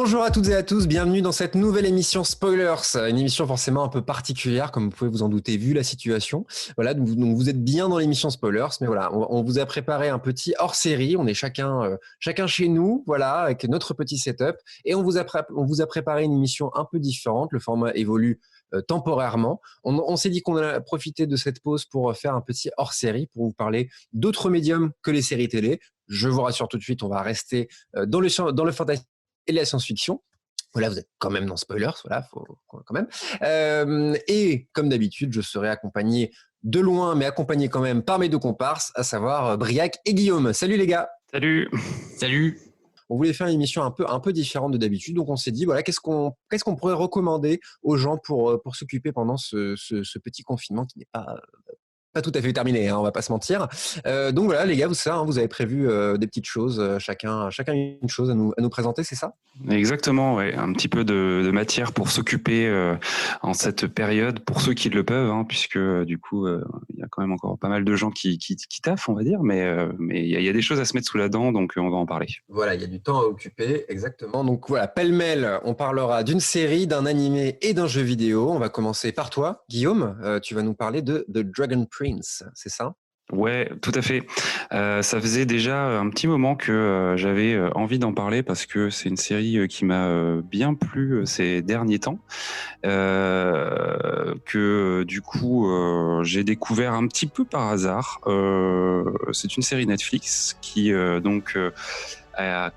Bonjour à toutes et à tous, bienvenue dans cette nouvelle émission Spoilers, une émission forcément un peu particulière, comme vous pouvez vous en douter vu la situation. Voilà, donc vous êtes bien dans l'émission Spoilers, mais voilà, on vous a préparé un petit hors-série, on est chacun chez nous, voilà, avec notre petit setup, et on vous a préparé une émission un peu différente, le format évolue temporairement. On s'est dit qu'on allait profiter de cette pause pour faire un petit hors-série, pour vous parler d'autres médiums que les séries télé. Je vous rassure tout de suite, on va rester dans le fantastique et la science-fiction. Voilà, vous êtes quand même dans Spoilers, voilà, faut quand même. Et comme d'habitude, je serai accompagné de loin, mais accompagné quand même par mes deux comparses, à savoir Briac et Guillaume. Salut les gars. Salut. Salut. On voulait faire une émission un peu différente de d'habitude, donc on s'est dit voilà qu'est-ce qu'on pourrait recommander aux gens pour s'occuper pendant ce petit confinement qui n'est pas tout à fait terminé, hein, on va pas se mentir. Donc voilà, les gars, vous avez prévu des petites choses, chacun une chose à nous présenter, c'est ça? Exactement, ouais. Un petit peu de matière pour s'occuper en cette période, pour ceux qui le peuvent, hein, puisque du coup, il y a quand même encore pas mal de gens qui taffent, on va dire, mais il y a des choses à se mettre sous la dent, donc on va en parler. Voilà, il y a du temps à occuper, exactement. Donc voilà, pêle-mêle, on parlera d'une série, d'un animé et d'un jeu vidéo. On va commencer par toi, Guillaume. Tu vas nous parler de The Dragon Prince, c'est ça? Ouais, tout à fait. Ça faisait déjà un petit moment que j'avais envie d'en parler parce que c'est une série qui m'a bien plu ces derniers temps. Que du coup j'ai découvert un petit peu par hasard. C'est une série Netflix qui a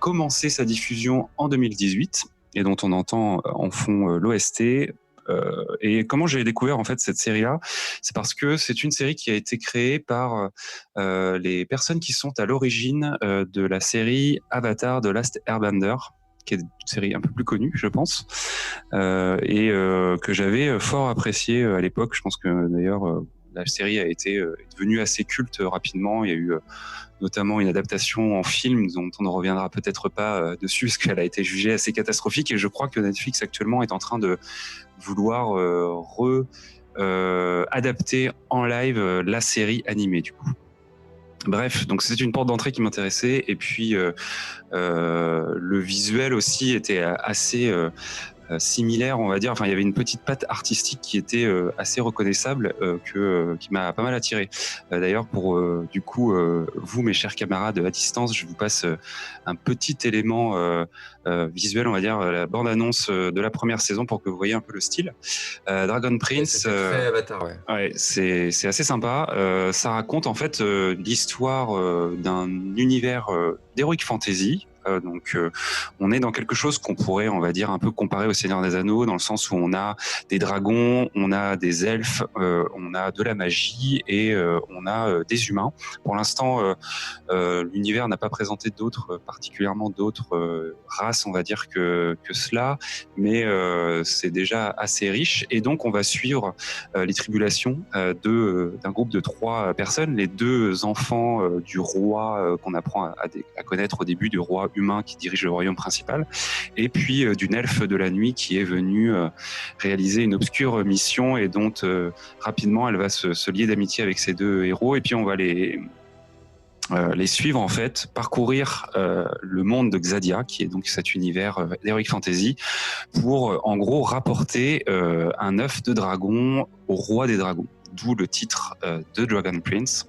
commencé sa diffusion en 2018 et dont on entend en fond l'OST. Et comment j'ai découvert en fait cette série-là, c'est parce que c'est une série qui a été créée par les personnes qui sont à l'origine de la série Avatar The Last Airbender, qui est une série un peu plus connue, je pense, et que j'avais fort appréciée à l'époque. Je pense que d'ailleurs la série a été devenue assez culte rapidement. Il y a eu notamment une adaptation en film dont on ne reviendra peut-être pas dessus parce qu'elle a été jugée assez catastrophique, et je crois que Netflix actuellement est en train de vouloir adapter en live la série animée du coup. Bref, donc c'est une porte d'entrée qui m'intéressait, et puis le visuel aussi était assez similaire, on va dire. Enfin, il y avait une petite patte artistique qui était assez reconnaissable, qui m'a pas mal attiré. D'ailleurs, pour du coup vous, mes chers camarades à distance, je vous passe un petit élément visuel, on va dire, la bande-annonce de la première saison pour que vous voyez un peu le style. Dragon Prince, très Avatar, ouais. Ouais, c'est assez sympa. Ça raconte en fait l'histoire d'un univers d'heroic fantasy. Donc on est dans quelque chose qu'on pourrait, on va dire, un peu comparer au Seigneur des Anneaux, dans le sens où on a des dragons, on a des elfes, on a de la magie et on a des humains. Pour l'instant, l'univers n'a pas présenté particulièrement d'autres races, on va dire, que cela, mais c'est déjà assez riche, et donc on va suivre les tribulations d'un groupe de 3 personnes, les 2 enfants du roi qu'on apprend à connaître au début, du roi humain qui dirige le royaume principal, et puis d'une elfe de la nuit qui est venue réaliser une obscure mission, et dont rapidement elle va se lier d'amitié avec ces 2 héros, et puis on va les suivre en fait, parcourir le monde de Xadia, qui est donc cet univers d'heroic fantasy, pour en gros rapporter un œuf de dragon au roi des dragons, d'où le titre de Dragon Prince.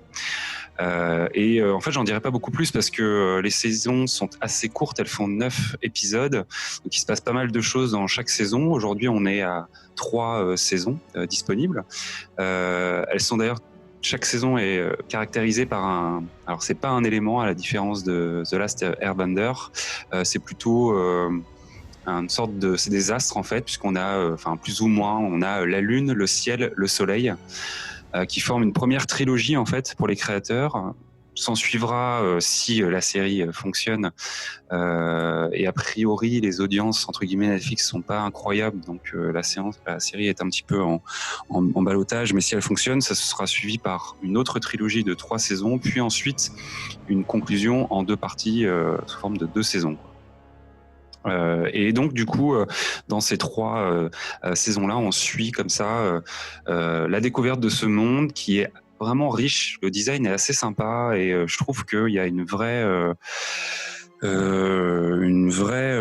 En fait, j'en dirai pas beaucoup plus parce que les saisons sont assez courtes, elles font 9 épisodes, donc il se passe pas mal de choses dans chaque saison. Aujourd'hui, on est à 3 saisons disponibles. Elles sont d'ailleurs, chaque saison est caractérisée par alors c'est pas un élément, à la différence de The Last Airbender, c'est plutôt une sorte c'est des astres en fait, puisqu'on a, plus ou moins, on a la lune, le ciel, le soleil, qui forment une première trilogie en fait pour les créateurs. S'en suivra si la série fonctionne, et a priori les audiences entre guillemets Netflix sont pas incroyables, donc la série est un petit peu en ballottage, mais si elle fonctionne, ça sera suivi par une autre trilogie de 3 saisons, puis ensuite une conclusion en 2 parties sous forme de 2 saisons. Et donc du coup, dans ces 3 saisons-là, on suit comme ça la découverte de ce monde qui est vraiment riche. Le design est assez sympa, et je trouve qu'il y a une vraie une vraie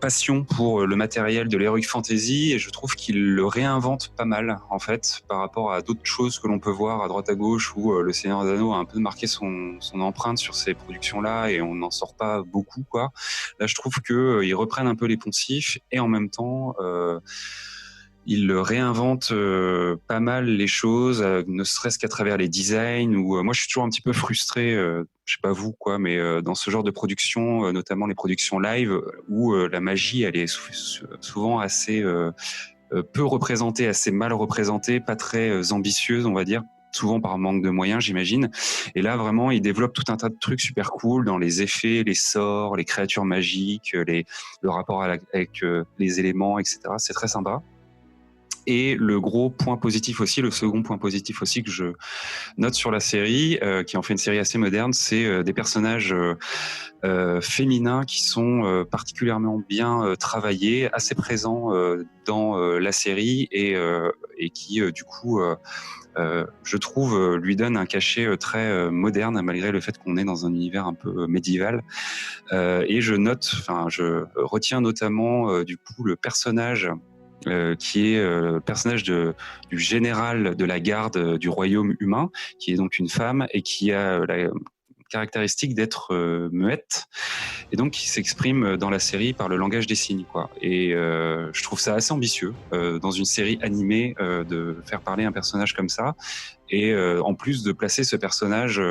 passion pour le matériel de l'heroic fantasy, et je trouve qu'il le réinvente pas mal en fait par rapport à d'autres choses que l'on peut voir à droite à gauche, où le Seigneur des Anneaux a un peu marqué son empreinte sur ces productions là et on n'en sort pas beaucoup quoi. Là je trouve que ils reprennent un peu les poncifs et en même temps il réinvente pas mal les choses, ne serait-ce qu'à travers les designs. Ou moi, je suis toujours un petit peu frustré, je sais pas vous quoi, mais dans ce genre de production, notamment les productions live, où la magie, elle est souvent assez peu représentée, assez mal représentée, pas très ambitieuse, on va dire. Souvent par manque de moyens, j'imagine. Et là, vraiment, il développe tout un tas de trucs super cool dans les effets, les sorts, les créatures magiques, le rapport avec les éléments, etc. C'est très sympa. Et le gros point positif aussi, le second point positif aussi que je note sur la série, qui en fait une série assez moderne, c'est des personnages féminins qui sont particulièrement bien travaillés, assez présents dans la série et qui du coup, je trouve, lui donnent un cachet très moderne malgré le fait qu'on est dans un univers un peu médiéval. Et je retiens notamment du coup le personnage qui est le personnage du général de la garde du royaume humain, qui est donc une femme et qui a la caractéristique d'être muette, et donc qui s'exprime dans la série par le langage des signes, quoi. Et je trouve ça assez ambitieux dans une série animée de faire parler un personnage comme ça, et en plus de placer ce personnage,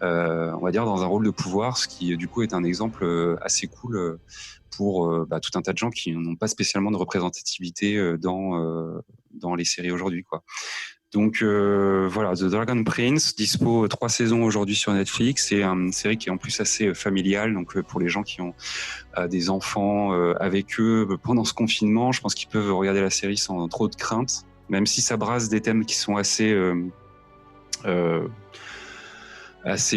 on va dire, dans un rôle de pouvoir, ce qui du coup est un exemple assez cool pour tout un tas de gens qui n'ont pas spécialement de représentativité dans les séries aujourd'hui, quoi. Donc voilà, The Dragon Prince, dispo 3 saisons aujourd'hui sur Netflix. C'est une série qui est en plus assez familiale, donc pour les gens qui ont des enfants avec eux pendant ce confinement, je pense qu'ils peuvent regarder la série sans trop de crainte, même si ça brasse des thèmes qui sont assez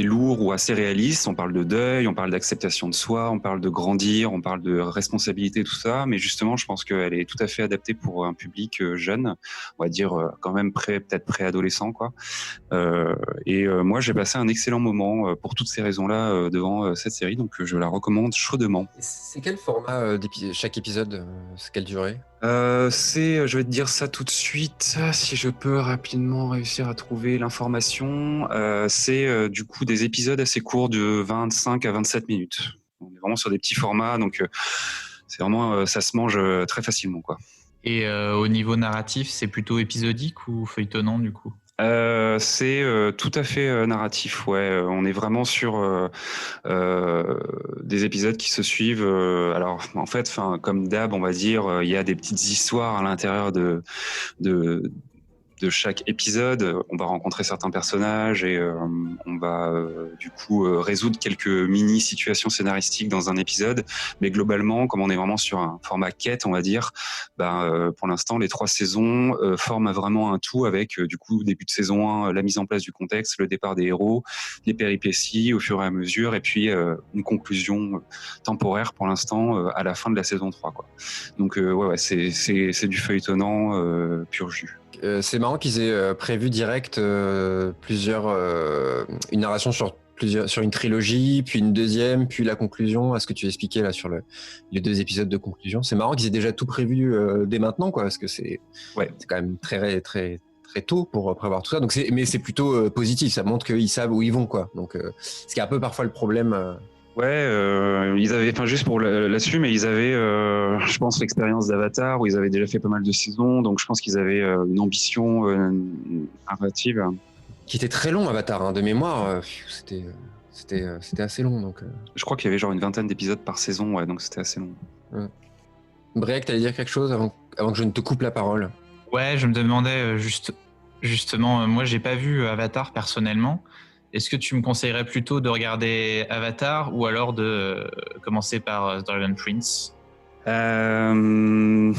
lourd ou assez réaliste. On parle de deuil, on parle d'acceptation de soi, on parle de grandir, on parle de responsabilité, tout ça. Mais justement, je pense qu'elle est tout à fait adaptée pour un public jeune, on va dire quand même peut-être préadolescent, quoi. Et moi, j'ai passé un excellent moment pour toutes ces raisons-là devant cette série, donc je la recommande chaudement. C'est quel format chaque épisode? C'est quelle durée? Je vais te dire ça tout de suite, si je peux rapidement réussir à trouver l'information. C'est du coup des épisodes assez courts de 25 à 27 minutes. On est vraiment sur des petits formats, donc c'est vraiment, ça se mange très facilement, quoi. Et au niveau narratif, c'est plutôt épisodique ou feuilletonnant du coup? C'est tout à fait narratif, ouais. On est vraiment sur des épisodes qui se suivent. Alors, en fait, comme d'hab, on va dire, il y a des petites histoires à l'intérieur de de chaque épisode. On va rencontrer certains personnages et on va du coup résoudre quelques mini situations scénaristiques dans un épisode. Mais globalement, comme on est vraiment sur un format quête, on va dire, pour l'instant, les 3 saisons forment vraiment un tout avec du coup début de saison 1, la mise en place du contexte, le départ des héros, les péripéties au fur et à mesure, et puis une conclusion temporaire pour l'instant à la fin de la saison 3, quoi. Donc ouais, c'est du feuilletonnant pur jus. C'est marrant qu'ils aient prévu direct une narration sur une trilogie, puis une deuxième, puis la conclusion, à ce que tu expliquais là sur les 2 épisodes de conclusion. C'est marrant qu'ils aient déjà tout prévu dès maintenant, quoi, parce que c'est quand même très très très tôt pour prévoir tout ça. Donc mais c'est plutôt positif, ça montre qu'ils savent où ils vont, quoi. Donc ce qui est un peu parfois le problème. Ouais, ils avaient, juste pour là-dessus, mais ils avaient, je pense, l'expérience d'Avatar où ils avaient déjà fait pas mal de saisons, donc je pense qu'ils avaient une ambition narrative. Qui était très long, Avatar, hein, de mémoire. C'était assez long, donc. Je crois qu'il y avait genre une 20aine d'épisodes par saison, ouais, donc c'était assez long. Ouais. Break, t'allais dire quelque chose avant que je ne te coupe la parole? Ouais, je me demandais justement, moi j'ai pas vu Avatar personnellement. Est-ce que tu me conseillerais plutôt de regarder Avatar ou alors de commencer par Dragon Prince? C'est une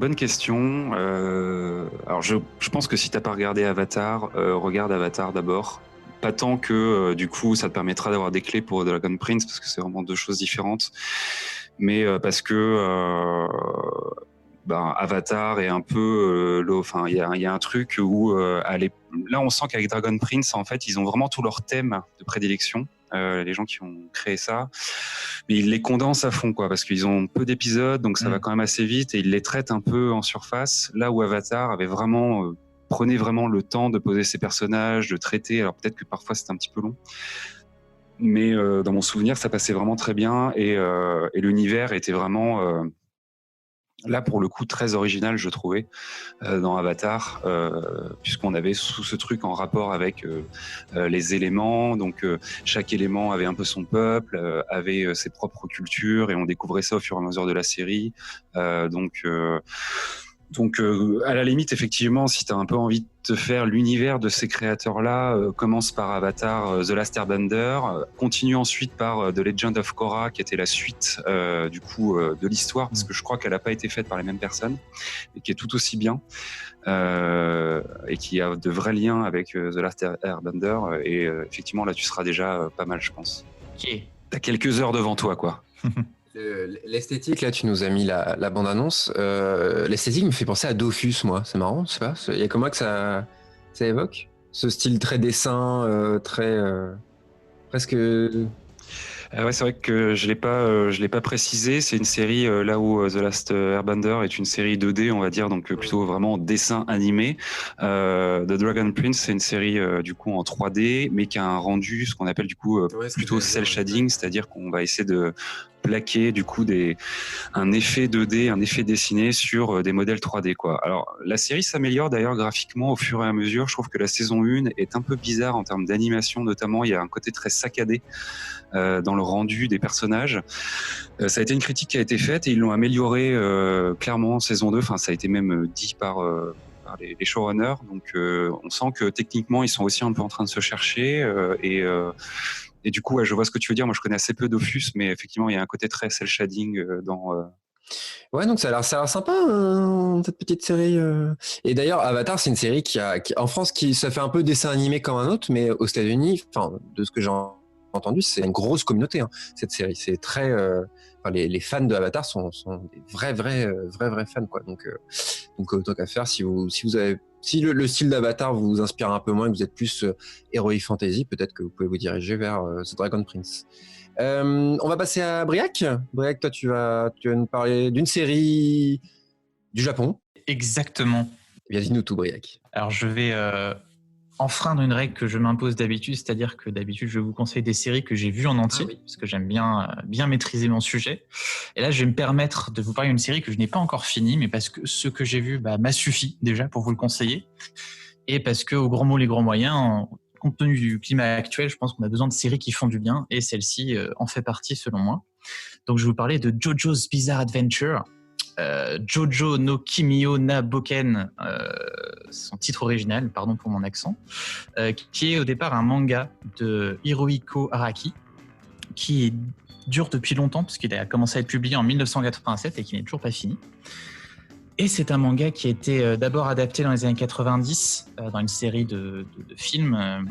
bonne question. Alors je pense que si t'as pas regardé Avatar, regarde Avatar d'abord. Pas tant que du coup ça te permettra d'avoir des clés pour Dragon Prince, parce que c'est vraiment 2 choses différentes, mais parce que Avatar est un peu il y a un truc où là on sent qu'avec Dragon Prince en fait ils ont vraiment tous leurs thèmes de prédilection les gens qui ont créé ça, mais ils les condensent à fond, quoi, parce qu'ils ont peu d'épisodes, donc ça va quand même assez vite, et ils les traitent un peu en surface, là où Avatar avait vraiment prenait vraiment le temps de poser ses personnages, de traiter. Alors peut-être que parfois c'était un petit peu long, mais dans mon souvenir, ça passait vraiment très bien, et l'univers était vraiment là pour le coup très original, je trouvais, dans Avatar, puisqu'on avait sous ce truc en rapport avec les éléments. Donc chaque élément avait un peu son peuple, avait ses propres cultures, et on découvrait ça au fur et à mesure de la série. Donc, à la limite, effectivement, si tu as un peu envie de te faire l'univers de ces créateurs-là, commence par Avatar, The Last Airbender, continue ensuite par The Legend of Korra, qui était la suite de l'histoire, parce que je crois qu'elle n'a pas été faite par les mêmes personnes, et qui est tout aussi bien, et qui a de vrais liens avec The Last Airbender, et effectivement, là, tu seras déjà pas mal, je pense. Ok. T'as quelques heures devant toi, quoi. L'esthétique, là, tu nous as mis la bande-annonce. L'esthétique me fait penser à Dofus, moi. C'est marrant, je sais pas. Il y a comment que ça évoque ce style très dessin, très presque. Ouais, c'est vrai que je l'ai pas précisé. C'est une série là où The Last Airbender est une série 2D, on va dire, donc plutôt vraiment dessin animé. The Dragon Prince, c'est une série du coup en 3D, mais qui a un rendu, ce qu'on appelle du coup plutôt cel shading, c'est-à-dire qu'on va essayer de plaquer du coup un effet 2D, un effet dessiné sur des modèles 3D, quoi. Alors la série s'améliore d'ailleurs graphiquement au fur et à mesure. Je trouve que la saison 1 est un peu bizarre en termes d'animation, notamment il y a un côté très saccadé dans le rendu des personnages. Ça a été une critique qui a été faite, et ils l'ont amélioré clairement en saison 2. Enfin, ça a été même dit par les showrunners. Donc on sent que techniquement ils sont aussi un peu en train de se chercher, et du coup, ouais, je vois ce que tu veux dire. Moi, je connais assez peu Dofus, mais effectivement, il y a un côté très cel shading dans. Ouais, donc ça a l'air sympa, cette petite série. Et d'ailleurs, Avatar, c'est une série qui en France, ça fait un peu dessin animé comme un autre, mais aux États-Unis, enfin, de ce que j'ai entendu, c'est une grosse communauté, hein, cette série. C'est très, les fans de Avatar sont des vrais fans, quoi. Donc autant qu'à faire, si le style d'Avatar vous inspire un peu moins et que vous êtes plus Heroic Fantasy, peut-être que vous pouvez vous diriger vers The Dragon Prince. On va passer à Briac. Briac, toi, tu vas nous parler d'une série du Japon. Exactement. Eh bien, dis-nous tout, Briac. Alors, je vais enfreindre une règle que je m'impose d'habitude, c'est-à-dire que d'habitude, je vous conseille des séries que j'ai vues en entier, parce que j'aime bien maîtriser mon sujet. Et là, je vais me permettre de vous parler d'une série que je n'ai pas encore finie, mais parce que ce que j'ai vu m'a suffi déjà pour vous le conseiller. Et parce que, aux grands mots, les grands moyens, compte tenu du climat actuel, je pense qu'on a besoin de séries qui font du bien, et celle-ci en fait partie selon moi. Donc je vais vous parler de JoJo's Bizarre Adventure, Jojo no Kimio na Boken, son titre original, pardon pour mon accent, qui est au départ un manga de Hirohiko Araki, qui dure depuis longtemps, puisqu'il a commencé à être publié en 1987 et qui n'est toujours pas fini. Et c'est un manga qui a été d'abord adapté dans les années 90 dans une série de films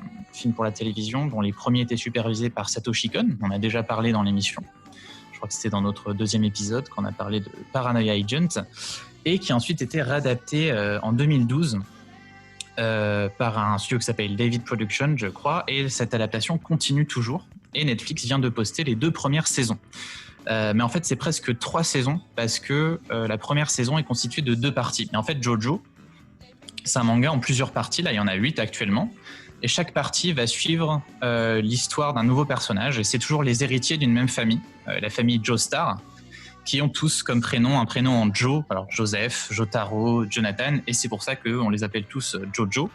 pour la télévision, dont les premiers étaient supervisés par Satoshi Kon. On a déjà parlé dans l'émission. Je crois que c'était dans notre deuxième épisode qu'on a parlé de Paranoia Agent, et qui a ensuite été réadapté en 2012 par un studio qui s'appelle David Production, je crois, et cette adaptation continue toujours. Et Netflix vient de poster les 2 premières saisons. Mais en fait, c'est presque 3 saisons, parce que la première saison est constituée de 2 parties. Et en fait, Jojo, c'est un manga en plusieurs parties. Là, il y en a 8 actuellement. Et chaque partie va suivre l'histoire d'un nouveau personnage. Et c'est toujours les héritiers d'une même famille, la famille Joestar, qui ont tous comme prénom un prénom en Jo. Alors Joseph, Jotaro, Jonathan. Et c'est pour ça qu'on les appelle tous Jojo,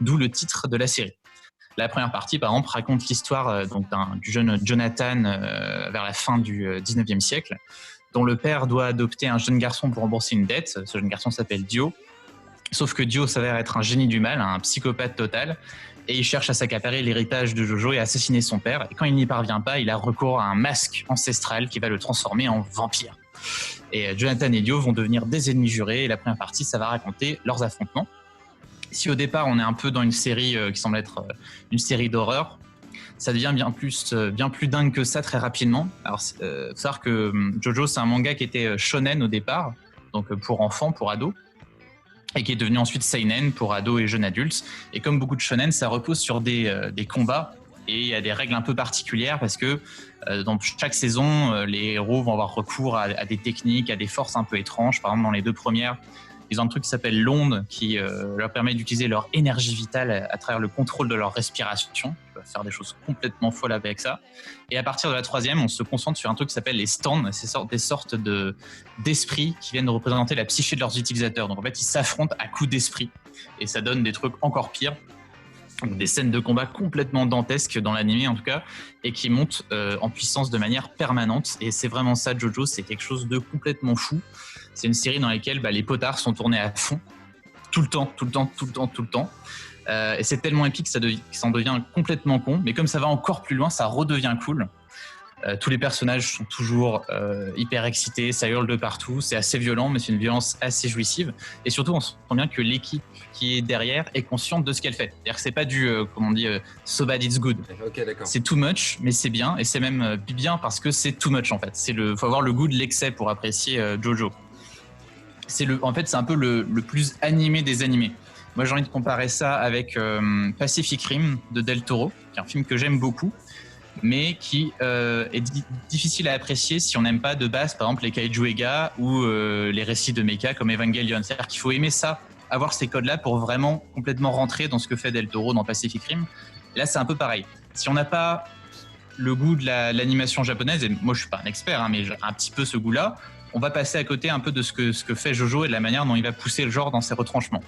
d'où le titre de la série. La première partie, par exemple, raconte l'histoire du jeune Jonathan vers la fin du 19e siècle, dont le père doit adopter un jeune garçon pour rembourser une dette. Ce jeune garçon s'appelle Dio. Sauf que Dio s'avère être un génie du mal, un psychopathe total, et il cherche à s'accaparer l'héritage de Jojo et à assassiner son père. Et quand il n'y parvient pas, il a recours à un masque ancestral qui va le transformer en vampire. Et Jonathan et Dio vont devenir des ennemis jurés, et la première partie, ça va raconter leurs affrontements. Si au départ on est un peu dans une série qui semble être une série d'horreur, ça devient bien plus dingue que ça très rapidement. Alors faut savoir que Jojo, c'est un manga qui était shonen au départ, donc pour enfants, pour ados, et qui est devenu ensuite seinen pour ados et jeunes adultes. Et comme beaucoup de shonen, ça repose sur des combats et il y a des règles un peu particulières parce que dans chaque saison, les héros vont avoir recours à des techniques, à des forces un peu étranges. Par exemple, dans les 2 premières, ils ont un truc qui s'appelle l'onde qui leur permet d'utiliser leur énergie vitale à travers le contrôle de leur respiration. Ils peuvent faire des choses complètement folles avec ça. Et à partir de la 3e, on se concentre sur un truc qui s'appelle les stands. C'est des sortes d'esprits qui viennent représenter la psyché de leurs utilisateurs. Donc en fait, ils s'affrontent à coups d'esprit. Et ça donne des trucs encore pires. Des scènes de combat complètement dantesques dans l'anime en tout cas, et qui montent en puissance de manière permanente. Et c'est vraiment ça, JoJo, c'est quelque chose de complètement fou. C'est une série dans laquelle les potards sont tournés à fond, tout le temps. Et c'est tellement épique que ça en devient complètement con. Mais comme ça va encore plus loin, ça redevient cool. Tous les personnages sont toujours hyper excités, ça hurle de partout, c'est assez violent, mais c'est une violence assez jouissive. Et surtout, on sent bien que l'équipe qui est derrière est consciente de ce qu'elle fait. C'est-à-dire que c'est pas du, comme on dit, so bad it's good. Ok, d'accord. C'est too much, mais c'est bien, et c'est même bien parce que c'est too much en fait. Faut avoir le goût de l'excès pour apprécier JoJo. En fait, c'est un peu le plus animé des animés. Moi, j'ai envie de comparer ça avec Pacific Rim de Del Toro, qui est un film que j'aime beaucoup, mais qui est difficile à apprécier si on n'aime pas de base, par exemple, les kaiju Ega ou les récits de mecha comme Evangelion. C'est-à-dire qu'il faut aimer ça, avoir ces codes-là pour vraiment complètement rentrer dans ce que fait Del Toro dans Pacific Rim. Là, c'est un peu pareil. Si on n'a pas le goût de l'animation japonaise, et moi, je suis pas un expert, mais j'ai un petit peu ce goût-là, on va passer à côté un peu de ce que fait JoJo et de la manière dont il va pousser le genre dans ses retranchements.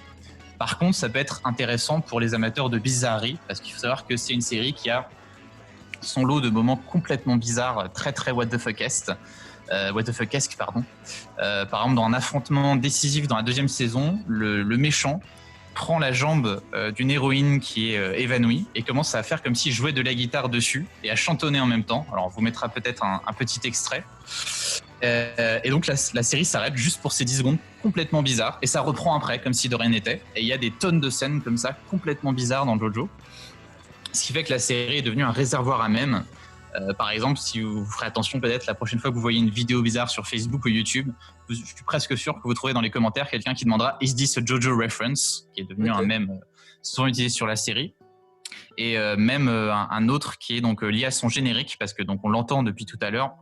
Par contre, ça peut être intéressant pour les amateurs de bizarrerie, parce qu'il faut savoir que c'est une série qui a son lot de moments complètement bizarres, très très what the fuckesque. Par exemple, dans un affrontement décisif dans la 2e saison, le méchant prend la jambe d'une héroïne qui est évanouie et commence à faire comme s'il jouait de la guitare dessus et à chantonner en même temps. Alors on vous mettra peut-être un petit extrait. Et donc la série s'arrête juste pour ces 10 secondes complètement bizarres et ça reprend après comme si de rien n'était. Et il y a des tonnes de scènes comme ça complètement bizarres dans JoJo. Ce qui fait que la série est devenue un réservoir à mèmes. Par exemple, si vous ferez attention peut-être la prochaine fois que vous voyez une vidéo bizarre sur Facebook ou YouTube, je suis presque sûr que vous trouverez dans les commentaires quelqu'un qui demandera « Is this a JoJo reference ?» qui est devenu un mème souvent utilisé sur la série. Et même un autre qui est donc lié à son générique, parce que donc on l'entend depuis tout à l'heure.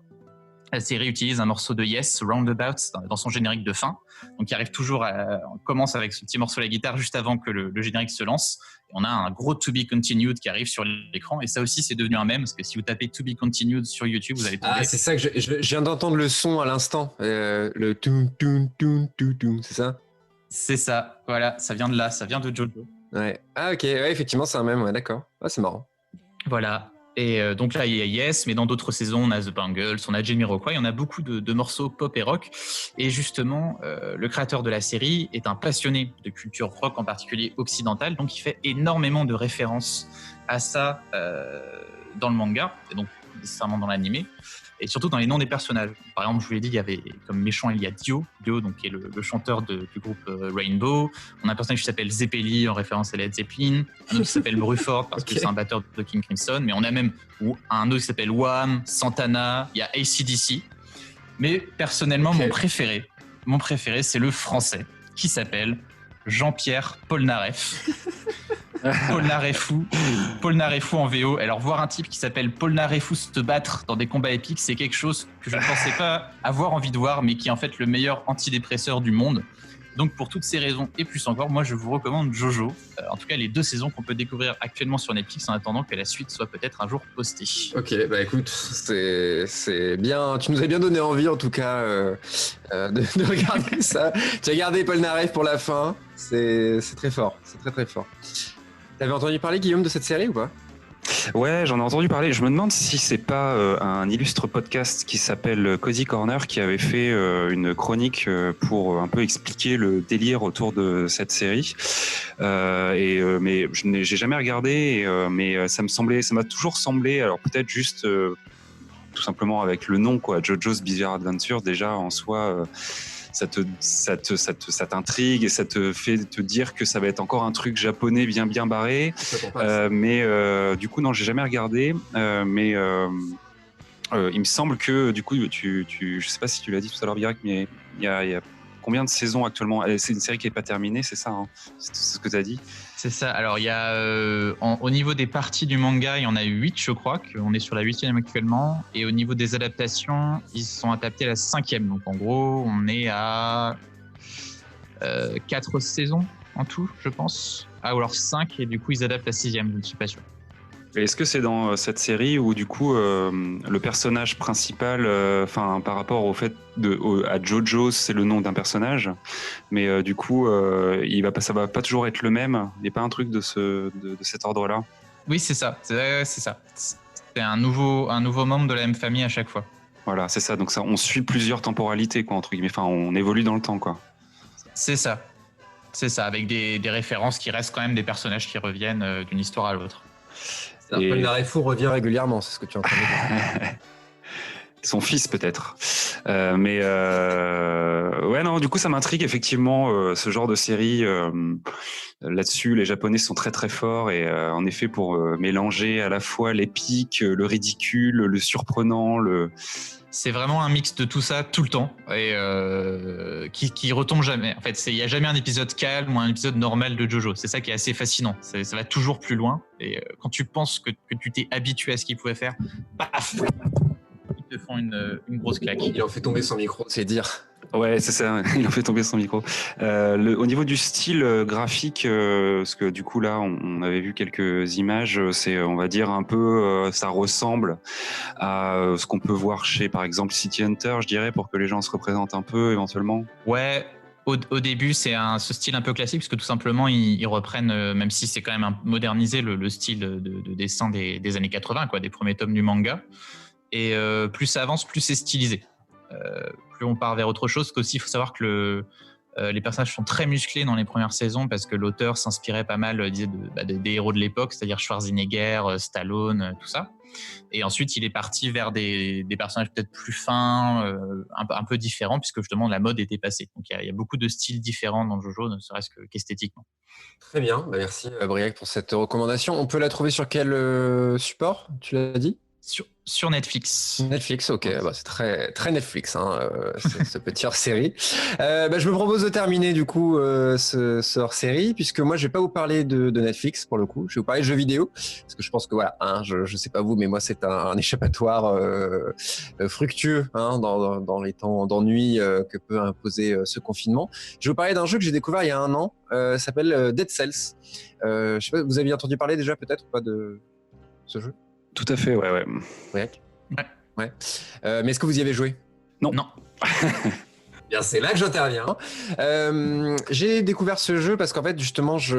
La série utilise un morceau de Yes, Roundabouts, dans son générique de fin. Donc, il arrive toujours on commence avec ce petit morceau de la guitare juste avant que le générique se lance. Et on a un gros To Be Continued qui arrive sur l'écran. Et ça aussi, c'est devenu un mème, parce que si vous tapez To Be Continued sur YouTube, vous allez tomber. Ah, c'est ça que je viens d'entendre le son à l'instant. Le toum, toum, toum, toum, toum, c'est ça? C'est ça, voilà, ça vient de là, ça vient de JoJo. Ouais. Ah, ok, ouais, effectivement, c'est un mème, ouais, d'accord. Ah, c'est marrant. Voilà. Et donc là, il y a Yes, mais dans d'autres saisons, on a The Bangles, on a Jamiroquai, on a beaucoup de morceaux pop et rock. Et justement, le créateur de la série est un passionné de culture rock, en particulier occidentale, donc il fait énormément de références à ça dans le manga, et donc nécessairement dans l'animé, et surtout dans les noms des personnages. Par exemple, je vous l'ai dit, il y avait comme méchant, il y a Dio donc, qui est le chanteur du groupe Rainbow. On a un personnage qui s'appelle Zeppeli en référence à Led Zeppelin. Un autre qui s'appelle Bruford parce que c'est un batteur de King Crimson. Mais on a même un autre qui s'appelle Wham, Santana, il y a AC/DC. Mais personnellement, mon préféré, c'est le français qui s'appelle Jean-Pierre Polnareff. Polnareff en VO. Alors voir un type qui s'appelle Polnareff se battre dans des combats épiques, c'est quelque chose que je ne pensais pas avoir envie de voir, mais qui est en fait le meilleur antidépresseur du monde. Donc pour toutes ces raisons et plus encore, moi je vous recommande JoJo. En tout cas les 2 saisons qu'on peut découvrir actuellement sur Netflix en attendant que la suite soit peut-être un jour postée. Ok, bah écoute, c'est bien. Tu nous as bien donné envie en tout cas de regarder ça. Tu as gardé Polnareff pour la fin. C'est très fort, c'est très très fort. T'avais entendu parler, Guillaume, de cette série ou pas? Ouais, j'en ai entendu parler. Je me demande si c'est pas un illustre podcast qui s'appelle Cozy Corner qui avait fait une chronique pour un peu expliquer le délire autour de cette série. Mais j'ai jamais regardé, mais ça m'a toujours semblé, alors peut-être juste tout simplement avec le nom, quoi, JoJo's Bizarre Adventure, déjà en soi. Ça t'intrigue et ça te fait te dire que ça va être encore un truc japonais bien barré. Mais du coup, non, j'ai jamais regardé. Mais il me semble que du coup, je sais pas si tu l'as dit tout à l'heure, Birak, mais il y a combien de saisons actuellement? C'est une série qui n'est pas terminée, c'est ça, hein? C'est ce que tu as dit? C'est ça. Alors, il y a, au niveau des parties du manga, il y en a 8, je crois, qu'on est sur la 8e actuellement. Et au niveau des adaptations, ils sont adaptés à la 5e. Donc, en gros, on est à 4 saisons en tout, je pense. Ah, ou alors 5, et du coup, ils adaptent la 6e, je ne suis pas sûr. Et est-ce que c'est dans cette série où du coup le personnage principal, par rapport au fait à Jojo, c'est le nom d'un personnage, mais du coup ça va pas toujours être le même. Il n'y a pas un truc de cet ordre-là? Oui, c'est ça. C'est ça. C'est un nouveau membre de la même famille à chaque fois. Voilà, c'est ça. Donc ça, on suit plusieurs temporalités, quoi, entre guillemets. Enfin, on évolue dans le temps, quoi. C'est ça. C'est ça, avec des références qui restent quand même des personnages qui reviennent d'une histoire à l'autre. Polnareff revient régulièrement, c'est ce que tu es en train de dire. Son fils peut-être. Ouais, non, du coup ça m'intrigue effectivement ce genre de série. Là-dessus, les Japonais sont très très forts et en effet pour mélanger à la fois l'épique, le ridicule, le surprenant, C'est vraiment un mix de tout ça tout le temps et qui retombe jamais. En fait, il n'y a jamais un épisode calme ou un épisode normal de Jojo. C'est ça qui est assez fascinant. Ça va toujours plus loin. Et quand tu penses que tu t'es habitué à ce qu'ils pouvaient faire, paf, ils te font une grosse claque. Il en fait tomber son micro, c'est dire. Ouais, c'est ça, il a fait tomber son micro. Au niveau du style graphique, parce que du coup là, on avait vu quelques images, c'est, on va dire, un peu, ça ressemble à ce qu'on peut voir chez, par exemple, City Hunter, je dirais, pour que les gens se représentent un peu, éventuellement. Ouais, au début, c'est ce style un peu classique, parce que tout simplement, ils reprennent, même si c'est quand même modernisé, le style de dessin des années 80, quoi, des premiers tomes du manga. Et plus ça avance, plus c'est stylisé. Plus on part vers autre chose, parce qu'aussi il faut savoir que les personnages sont très musclés dans les premières saisons parce que l'auteur s'inspirait pas mal des héros de l'époque, c'est-à-dire Schwarzenegger, Stallone, tout ça. Et ensuite il est parti vers des personnages peut-être plus fins, un peu différents, puisque justement la mode était passée. Donc il y a beaucoup de styles différents dans Jojo, ne serait-ce qu'esthétiquement. Très bien, merci Briac pour cette recommandation. On peut la trouver sur quel support, tu l'as dit? Sur Netflix. Netflix, ok, bah, c'est très, très Netflix, hein, ce petit hors-série. Je me propose de terminer du coup ce hors-série, puisque moi je vais pas vous parler de Netflix pour le coup, je vais vous parler de jeux vidéo, parce que je pense que voilà, hein, je sais pas vous, mais moi c'est un échappatoire fructueux hein, dans les temps d'ennui que peut imposer ce confinement. Je vais vous parler d'un jeu que j'ai découvert il y a 1 an, ça s'appelle Dead Cells. Je sais pas, vous aviez entendu parler déjà peut-être ou pas de ce jeu? Tout à fait, ouais. Briac ? Ouais. Mais est-ce que vous y avez joué? Non. Bien, c'est là que j'interviens. J'ai découvert ce jeu parce qu'en fait, justement, je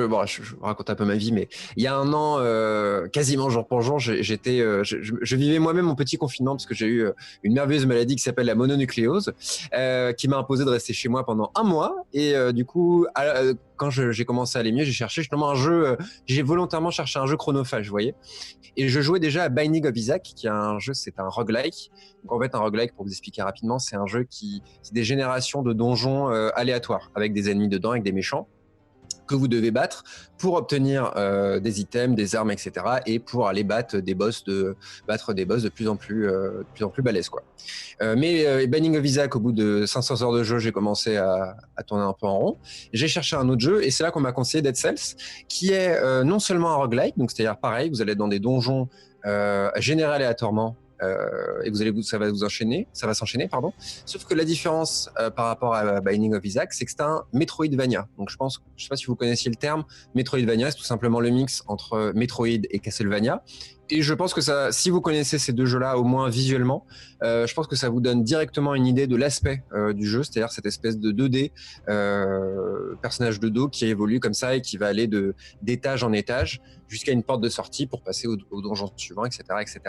raconte un peu ma vie, mais il y a 1 an, quasiment jour pour jour, je vivais moi-même mon petit confinement parce que j'ai eu une merveilleuse maladie qui s'appelle la mononucléose, qui m'a imposé de rester chez moi pendant 1 mois. Et du coup, quand j'ai commencé à aller mieux, j'ai cherché justement un jeu. J'ai volontairement cherché un jeu chronophage, vous voyez. Et je jouais déjà à Binding of Isaac, qui est un jeu, c'est un roguelike. Donc en fait, un roguelike, pour vous expliquer rapidement, c'est un jeu c'est des générations de donjons aléatoires, avec des ennemis dedans, avec des méchants que vous devez battre pour obtenir des items, des armes, etc. et pour aller battre des boss de plus en plus balèzes, quoi. Mais Binding of Isaac, au bout de 500 heures de jeu, j'ai commencé à tourner un peu en rond. J'ai cherché un autre jeu et c'est là qu'on m'a conseillé Dead Cells, qui est non seulement un roguelike, donc c'est-à-dire pareil, vous allez être dans des donjons générés aléatoirement. Et ça va s'enchaîner, pardon. Sauf que la différence par rapport à Binding of Isaac, c'est que c'est un Metroidvania. Donc je sais pas si vous connaissiez le terme. Metroidvania, c'est tout simplement le mix entre Metroid et Castlevania. Et je pense que si vous connaissez ces 2 jeux-là, au moins visuellement, je pense que ça vous donne directement une idée de l'aspect du jeu, c'est-à-dire cette espèce de 2D, personnage de dos qui évolue comme ça et qui va aller d'étage en étage jusqu'à une porte de sortie pour passer au donjon suivant, etc., etc.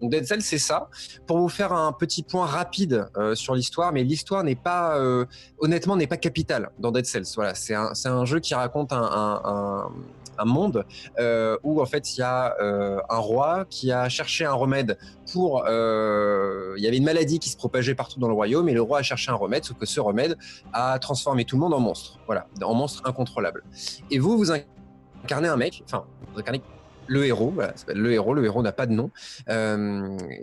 Donc Dead Cells, c'est ça. Pour vous faire un petit point rapide sur l'histoire, mais l'histoire honnêtement, n'est pas capitale dans Dead Cells. Voilà, c'est un jeu qui raconte un monde où en fait il y a un roi qui a cherché un remède pour il y avait une maladie qui se propageait partout dans le royaume et le roi a cherché un remède, sauf que ce remède a transformé tout le monde en monstre, voilà, en monstre incontrôlable. Et vous incarnez un mec, enfin vous incarnez le héros, voilà, ça s'appelle le héros n'a pas de nom,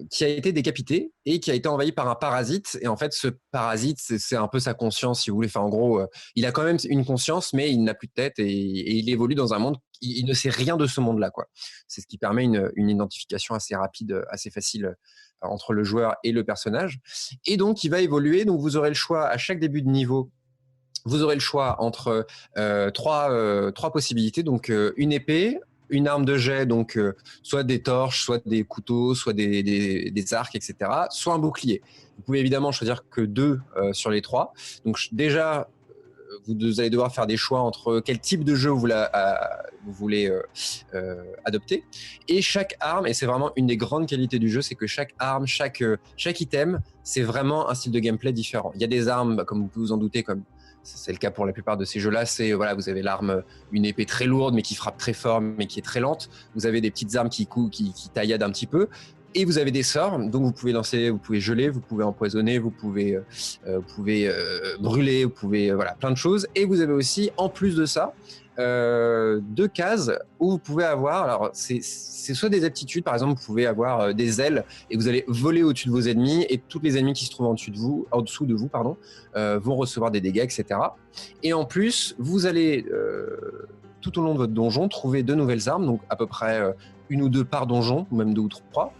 qui a été décapité et qui a été envahi par un parasite. Et en fait, ce parasite, c'est un peu sa conscience, si vous voulez. Enfin, en gros, il a quand même une conscience, mais il n'a plus de tête et il évolue dans un monde, il ne sait rien de ce monde-là, quoi. C'est ce qui permet une identification assez rapide, assez facile entre le joueur et le personnage. Et donc, il va évoluer. Donc, vous aurez le choix à chaque début de niveau. Vous aurez le choix entre trois possibilités. Donc, une épée, une arme de jet, donc soit des torches, soit des couteaux, soit des arcs, etc. Soit un bouclier. Vous pouvez évidemment choisir que 2 sur les 3. Donc déjà, vous allez devoir faire des choix entre quel type de jeu vous voulez adopter. Et chaque arme, et c'est vraiment une des grandes qualités du jeu, c'est que chaque arme, chaque item, c'est vraiment un style de gameplay différent. Il y a des armes, comme vous pouvez vous en douter, comme c'est le cas pour la plupart de ces jeux-là, c'est voilà, vous avez l'arme, une épée très lourde mais qui frappe très fort mais qui est très lente. Vous avez des petites armes qui tailladent un petit peu. Et vous avez des sorts, donc vous pouvez lancer, vous pouvez geler, vous pouvez empoisonner, vous pouvez brûler, vous pouvez voilà, plein de choses. Et vous avez aussi, en plus de ça, 2 cases où vous pouvez avoir, alors c'est soit des aptitudes, par exemple, vous pouvez avoir des ailes et vous allez voler au-dessus de vos ennemis et tous les ennemis qui se trouvent en dessous de vous, vont recevoir des dégâts, etc. Et en plus, vous allez tout au long de votre donjon trouver 2 nouvelles armes, donc à peu près 1 ou 2 par donjon, ou même 2 ou 3,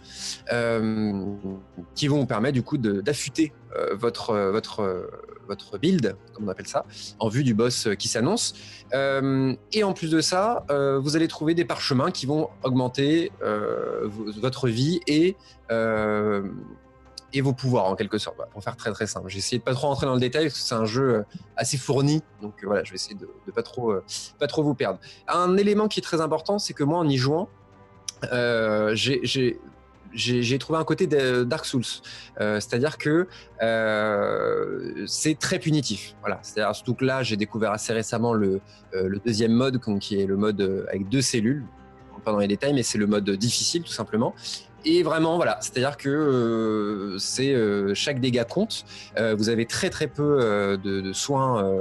qui vont vous permettre du coup d'affûter votre build, comme on appelle ça, en vue du boss qui s'annonce. Et en plus de ça, vous allez trouver des parchemins qui vont augmenter votre vie et vos pouvoirs en quelque sorte, pour faire très très simple. J'ai essayé de pas trop rentrer dans le détail parce que c'est un jeu assez fourni, donc voilà, je vais essayer de pas trop vous perdre. Un élément qui est très important, c'est que moi en y jouant, j'ai trouvé un côté de Dark Souls, c'est-à-dire que c'est très punitif. Voilà, c'est-à-dire surtout que là, j'ai découvert assez récemment le deuxième mode, qui est le mode avec 2 cellules. Pas dans les détails, mais c'est le mode difficile tout simplement. Et vraiment, voilà, c'est-à-dire que chaque dégât compte. Vous avez très très peu de soins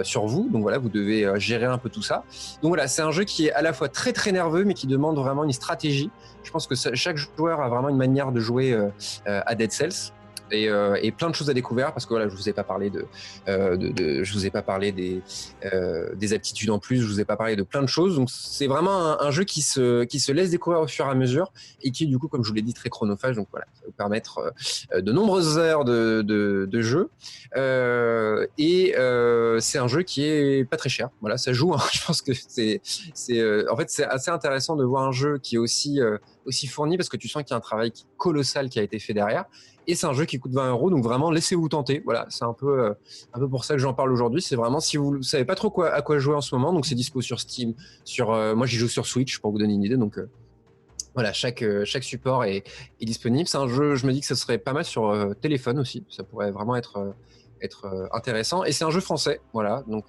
sur vous, donc voilà, vous devez gérer un peu tout ça. Donc voilà, c'est un jeu qui est à la fois très très nerveux, mais qui demande vraiment une stratégie. Je pense que chaque joueur a vraiment une manière de jouer à Dead Cells. Et plein de choses à découvrir parce que voilà, je vous ai pas parlé je vous ai pas parlé des aptitudes en plus, je vous ai pas parlé de plein de choses. Donc c'est vraiment un jeu qui se laisse découvrir au fur et à mesure et qui du coup, comme je vous l'ai dit, très chronophage. Donc voilà, ça va vous permettre de nombreuses heures de jeu. C'est un jeu qui est pas très cher. Voilà, ça joue. Hein. Je pense que en fait c'est assez intéressant de voir un jeu qui est aussi fourni parce que tu sens qu'il y a un travail colossal qui a été fait derrière. Et c'est un jeu qui coûte 20 €, donc vraiment laissez-vous tenter. Voilà, c'est un peu pour ça que j'en parle aujourd'hui. C'est vraiment si vous savez pas trop à quoi jouer en ce moment, donc c'est dispo sur Steam, moi j'y joue sur Switch pour vous donner une idée. Donc voilà, chaque support est disponible. C'est un jeu, je me dis que ça serait pas mal sur téléphone aussi. Ça pourrait vraiment être intéressant. Et c'est un jeu français, voilà. Donc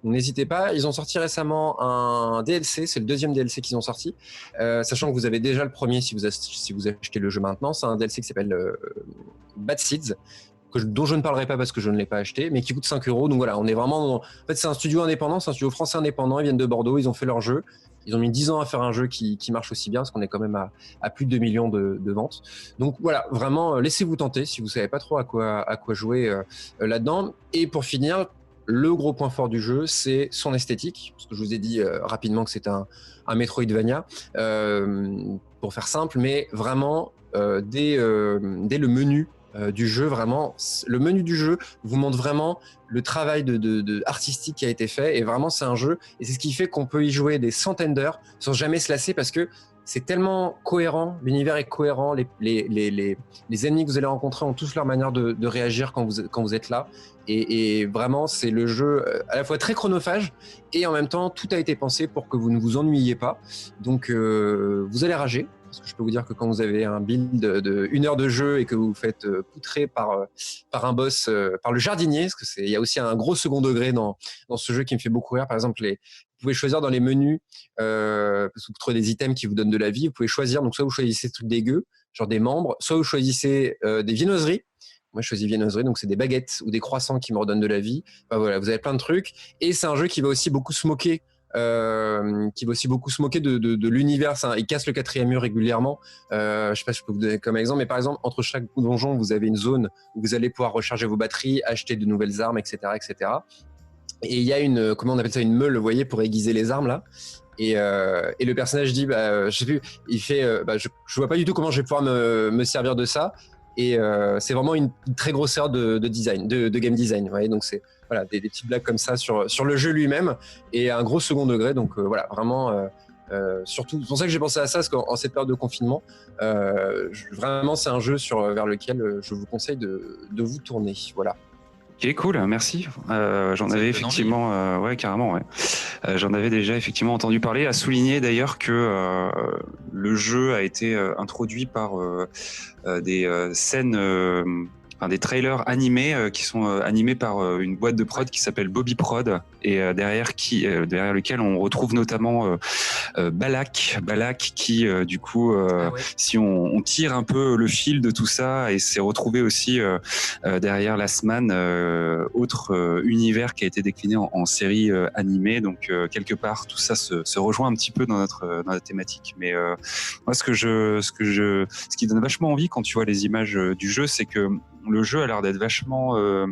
n'hésitez pas. Ils ont sorti récemment un DLC, c'est le 2e DLC qu'ils ont sorti, sachant que vous avez déjà le premier si vous achetez le jeu maintenant. C'est un DLC qui s'appelle Bad Seeds, dont je ne parlerai pas parce que je ne l'ai pas acheté, mais qui coûte 5 €. Donc voilà, on est vraiment en fait, c'est un studio indépendant, c'est un studio français indépendant. Ils viennent de Bordeaux, ils ont fait leur jeu. Ils ont mis 10 ans à faire un jeu qui marche aussi bien, parce qu'on est quand même à plus de 2 millions de ventes. Donc voilà, vraiment, laissez-vous tenter si vous savez pas trop à quoi jouer là-dedans. Et pour finir, le gros point fort du jeu, c'est son esthétique. Parce que je vous ai dit rapidement que c'est un Metroidvania, pour faire simple, mais vraiment, dès le menu du jeu, vraiment, le menu du jeu vous montre vraiment le travail artistique qui a été fait, et vraiment c'est un jeu, et c'est ce qui fait qu'on peut y jouer des centaines d'heures sans jamais se lasser, parce que c'est tellement cohérent, l'univers est cohérent, les ennemis que vous allez rencontrer ont tous leur manière de réagir quand vous êtes là, et vraiment c'est le jeu à la fois très chronophage, et en même temps tout a été pensé pour que vous ne vous ennuyiez pas. Donc vous allez rager, parce que je peux vous dire que quand vous avez un build de 1 heure de jeu et que vous vous faites poutrer par un boss, par le jardinier, parce que il y a aussi un gros second degré dans ce jeu qui me fait beaucoup rire. Par exemple, vous pouvez choisir dans les menus, parce que vous trouvez des items qui vous donnent de la vie, vous pouvez choisir, donc soit vous choisissez des trucs dégueux, genre des membres, soit vous choisissez des viennoiseries. Moi, je choisis viennoiserie, donc c'est des baguettes ou des croissants qui me redonnent de la vie. Enfin, voilà, vous avez plein de trucs. Et c'est un jeu qui va aussi beaucoup se moquer qui va aussi beaucoup se moquer de l'univers. Il casse le 4e mur régulièrement. Je sais pas si je peux vous donner comme exemple, mais par exemple, entre chaque donjon, vous avez une zone où vous allez pouvoir recharger vos batteries, acheter de nouvelles armes, etc., etc. Et il y a une, comment on appelle ça, une meule, vous voyez, pour aiguiser les armes là. Et le personnage dit, je sais plus, il fait, je vois pas du tout comment je vais pouvoir me servir de ça. Et c'est vraiment une très grosse erreur de design, de game design. Vous voyez, donc c'est voilà, des petites blagues comme ça sur le jeu lui-même et un gros second degré. Donc voilà, vraiment. Surtout, c'est pour ça que j'ai pensé à ça, parce qu'en cette période de confinement, vraiment c'est un jeu vers lequel je vous conseille de vous tourner. Voilà. Ok, cool, merci. J'en avais effectivement, ouais, carrément, ouais. J'en avais déjà effectivement entendu parler. À souligner d'ailleurs que le jeu a été introduit par des scènes. Des trailers animés qui sont animés par une boîte de prod qui s'appelle Bobby Prod et derrière lequel on retrouve notamment Balak qui du coup si on tire un peu le fil de tout ça et s'est retrouvé aussi derrière Last Man, autre univers qui a été décliné en série animée, donc quelque part tout ça se rejoint un petit peu dans la thématique. Mais moi ce qui donne vachement envie quand tu vois les images du jeu, c'est que le jeu a l'air d'être vachement a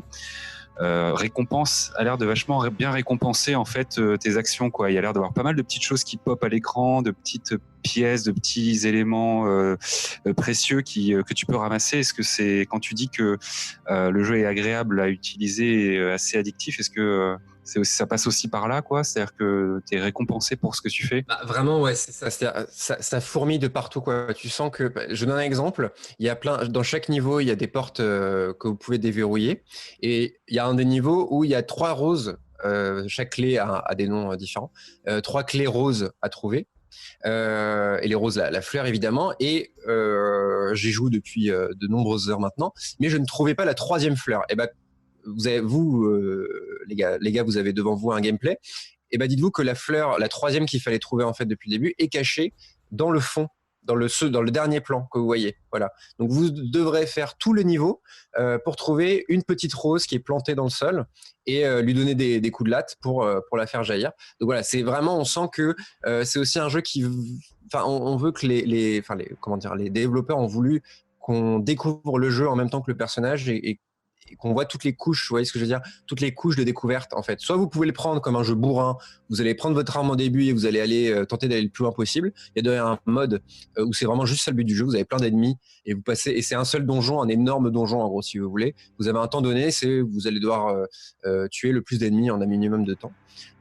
l'air de vachement bien récompenser en fait tes actions, quoi. Il y a l'air d'avoir pas mal de petites choses qui popent à l'écran, de petites pièces, de petits éléments précieux que tu peux ramasser. Est-ce que c'est, quand tu dis que le jeu est agréable à utiliser et assez addictif, est-ce que ça passe aussi par là, quoi? C'est-à-dire que tu es récompensé pour ce que tu fais? Vraiment, ouais, c'est ça. Ça fourmille de partout, quoi. Tu sens que, je donne un exemple. Il y a dans chaque niveau, il y a des portes que vous pouvez déverrouiller. Et il y a un des niveaux où il y a 3 roses. Chaque clé a des noms différents. 3 clés roses à trouver. Et les roses, la fleur évidemment. Et j'y joue depuis de nombreuses heures maintenant, mais je ne trouvais pas la 3e fleur. Et les gars, vous avez devant vous un gameplay. Et dites-vous que la fleur, la 3e qu'il fallait trouver en fait depuis le début, est cachée dans le fond, dans le dernier plan que vous voyez. Voilà. Donc vous devrez faire tout le niveau pour trouver une petite rose qui est plantée dans le sol et lui donner des coups de latte pour la faire jaillir. Donc voilà, c'est vraiment, on sent que c'est aussi un jeu qui, on veut que les développeurs ont voulu qu'on découvre le jeu en même temps que le personnage et qu'on voit toutes les couches, vous voyez ce que je veux dire, toutes les couches de découverte en fait. Soit vous pouvez le prendre comme un jeu bourrin, vous allez prendre votre arme au début et vous allez aller tenter d'aller le plus loin possible. Il y a d'ailleurs un mode où c'est vraiment juste ça le but du jeu, vous avez plein d'ennemis et vous passez, et c'est un seul donjon, un énorme donjon en gros si vous voulez. Vous avez un temps donné, vous allez devoir tuer le plus d'ennemis en un minimum de temps.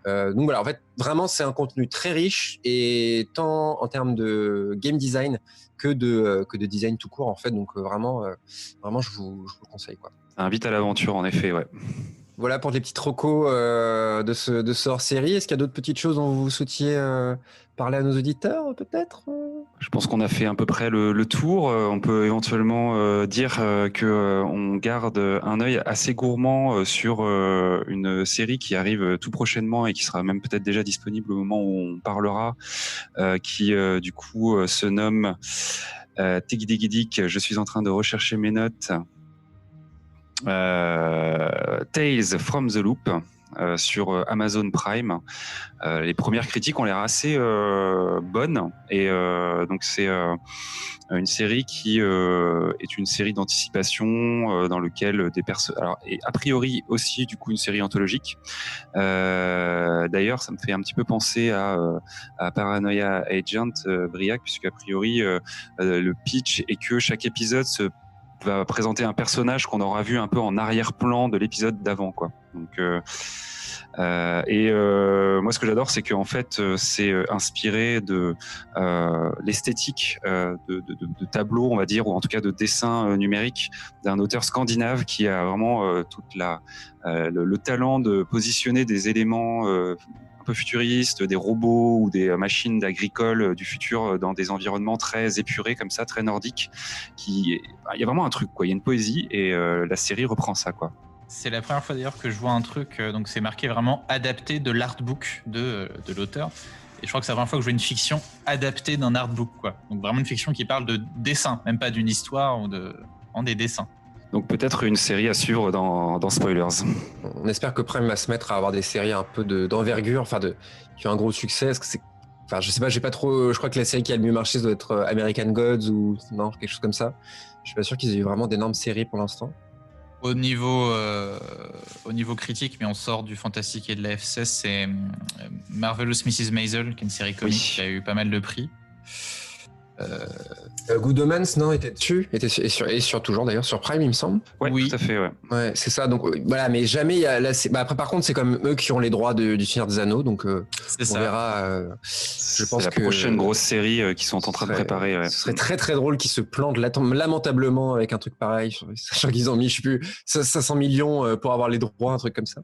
Donc voilà, en fait, vraiment c'est un contenu très riche et tant en termes de game design que de design tout court en fait. Donc vraiment, je vous le conseille, quoi. Ça invite à l'aventure, en effet, ouais. Voilà pour les petites recos de ce hors-série. Est-ce qu'il y a d'autres petites choses dont vous souhaitiez parler à nos auditeurs, peut-être? Je pense qu'on a fait à peu près le tour. On peut éventuellement dire qu'on garde un œil assez gourmand sur une série qui arrive tout prochainement et qui sera même peut-être déjà disponible au moment où on parlera, qui du coup se nomme Tigidigidik. Je suis en train de rechercher mes notes. Tales from the Loop sur Amazon Prime. Les premières critiques ont l'air assez bonnes et donc c'est une série qui est une série d'anticipation dans lequel des personnes, alors et a priori aussi du coup une série anthologique. D'ailleurs, ça me fait un petit peu penser à Paranoia Agent, Briac, puisque a priori le pitch est que chaque épisode va présenter un personnage qu'on aura vu un peu en arrière-plan de l'épisode d'avant, quoi. Donc moi ce que j'adore, c'est qu'en fait c'est inspiré de l'esthétique de tableaux, on va dire, ou en tout cas de dessins numériques d'un auteur scandinave qui a vraiment toute le talent de positionner des éléments un peu futuristes, des robots ou des machines d'agricole du futur dans des environnements très épurés comme ça, très nordiques. Il y a vraiment un truc, quoi. Il y a une poésie et la série reprend ça, quoi. C'est la première fois d'ailleurs que je vois un truc, donc c'est marqué vraiment adapté de l'artbook de l'auteur. Et je crois que c'est la première fois que je vois une fiction adaptée d'un artbook, quoi. Donc vraiment une fiction qui parle de dessin, même pas d'une histoire ou en des dessins. Donc peut-être une série à suivre dans Spoilers. On espère que Prime va se mettre à avoir des séries un peu d'envergure, qui ont un gros succès. Est-ce que je sais pas, j'ai pas trop. Je crois que la série qui a le mieux marché ça doit être American Gods ou non, quelque chose comme ça. Je suis pas sûr qu'ils aient eu vraiment d'énormes séries pour l'instant. Au niveau critique, mais on sort du fantastique et de la FCS, c'est Marvelous Mrs. Maisel, qui est une série comique qui a eu pas mal de prix. Good Omens, non, était dessus, et sur toujours d'ailleurs sur Prime, il me semble. Ouais, oui, tout à fait, ouais. Ouais, c'est ça. Donc voilà, mais jamais il y a après, par contre, c'est comme eux qui ont les droits du Seigneur des Anneaux, donc on verra. Je pense la que prochaine grosse série qu'ils sont en train de préparer. Ouais. Ce serait très très drôle qu'ils se plantent lamentablement avec un truc pareil, sachant qu'ils ont mis, je sais plus, 500 millions pour avoir les droits, un truc comme ça.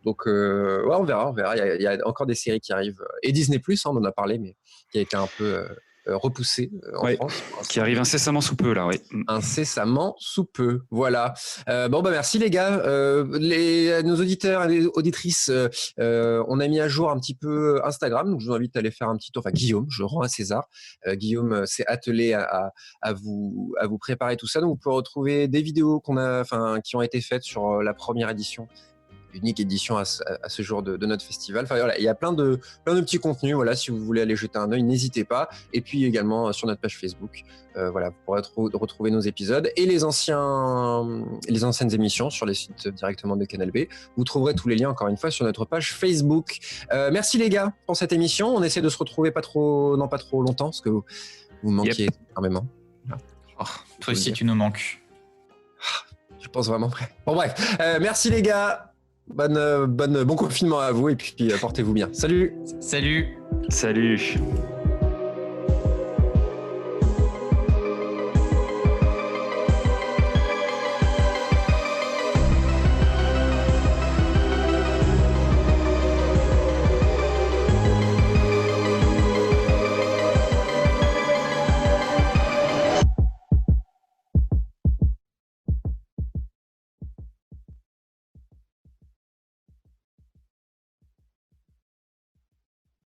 Donc ouais, on verra. Il y a encore des séries qui arrivent, et Disney+, on en a parlé, mais qui a été un peu repoussé en France. Qui arrive incessamment sous peu, là, oui. Incessamment sous peu, voilà. Merci les gars. Nos auditeurs et auditrices, on a mis à jour un petit peu Instagram, donc je vous invite à aller faire un petit tour. Enfin, Guillaume, je rends à César. Guillaume s'est attelé à vous préparer tout ça. Donc vous pouvez retrouver des vidéos qui ont été faites sur la première édition, unique édition à ce jour de notre festival. Enfin voilà, il y a plein de petits contenus. Voilà, si vous voulez aller jeter un œil, n'hésitez pas. Et puis également sur notre page Facebook, vous pourrez retrouver nos épisodes et les anciennes émissions sur les sites directement de Canal B. Vous trouverez tous les liens encore une fois sur notre page Facebook. Merci les gars pour cette émission. On essaie de se retrouver pas trop longtemps parce que vous manquiez énormément. Oh, toi aussi tu nous manques. Je pense vraiment vrai. Bon bref, merci les gars. Bon confinement à vous et puis portez-vous bien. Salut. Salut. Salut.